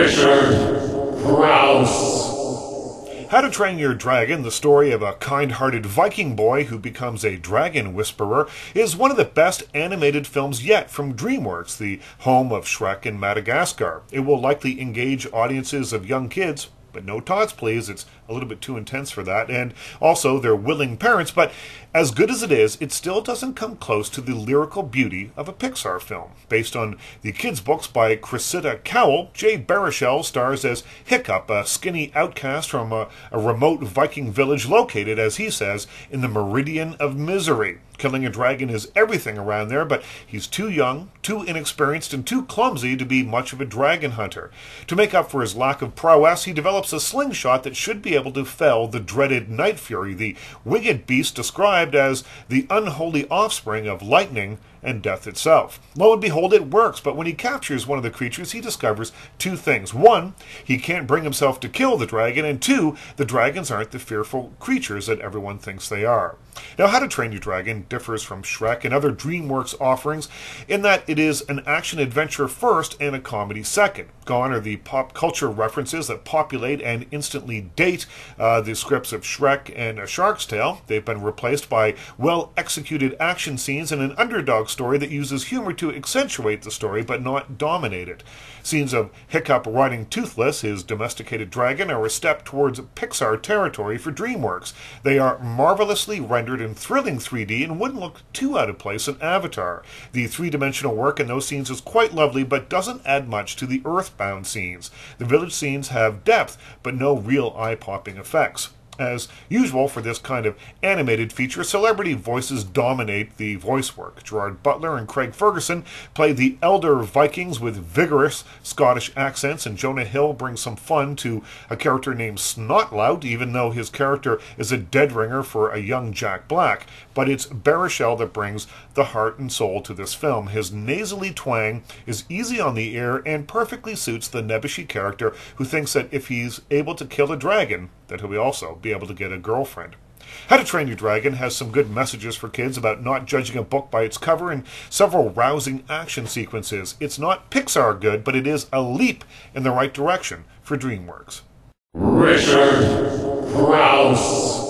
Crouse. How to Train Your Dragon, the story of a kind-hearted Viking boy who becomes a dragon whisperer, is one of the best animated films yet from DreamWorks, the home of Shrek and Madagascar. It will likely engage audiences of young kids, but no tots, please. It's a little bit too intense for that. And also, they're willing parents. But as good as it is, it still doesn't come close to the lyrical beauty of a Pixar film. Based on the kids' books by Cressida Cowell, Jay Baruchel stars as Hiccup, a skinny outcast from a remote Viking village located, as he says, in the Meridian of Misery. Killing a dragon is everything around there, but he's too young, too inexperienced, and too clumsy to be much of a dragon hunter. To make up for his lack of prowess, he develops a slingshot that should be able to fell the dreaded Night Fury, the winged beast described as the unholy offspring of lightning and death itself. Lo and behold, it works, but when he captures one of the creatures, he discovers two things. One, he can't bring himself to kill the dragon, and two, the dragons aren't the fearful creatures that everyone thinks they are. Now, How to Train Your Dragon differs from Shrek and other DreamWorks offerings in that it is an action-adventure first and a comedy second. Gone are the pop culture references that populate and instantly date the scripts of Shrek and A Shark's Tale. They've been replaced by well-executed action scenes and an underdog story that uses humor to accentuate the story but not dominate it. Scenes of Hiccup riding Toothless, his domesticated dragon, are a step towards Pixar territory for DreamWorks. They are marvelously rendered in thrilling 3D and wouldn't look too out of place in Avatar. The three-dimensional work in those scenes is quite lovely but doesn't add much to the earthbound scenes. The village scenes have depth but no real eye-popping effects. As usual for this kind of animated feature, celebrity voices dominate the voice work. Gerard Butler and Craig Ferguson play the elder Vikings with vigorous Scottish accents, and Jonah Hill brings some fun to a character named Snotlout, even though his character is a dead ringer for a young Jack Black. But it's Baruchel that brings the heart and soul to this film. His nasally twang is easy on the ear and perfectly suits the nebbishy character who thinks that if he's able to kill a dragon, that he'll also be able to get a girlfriend. How to Train Your Dragon has some good messages for kids about not judging a book by its cover and several rousing action sequences. It's not Pixar good, but it is a leap in the right direction for DreamWorks. Crouse.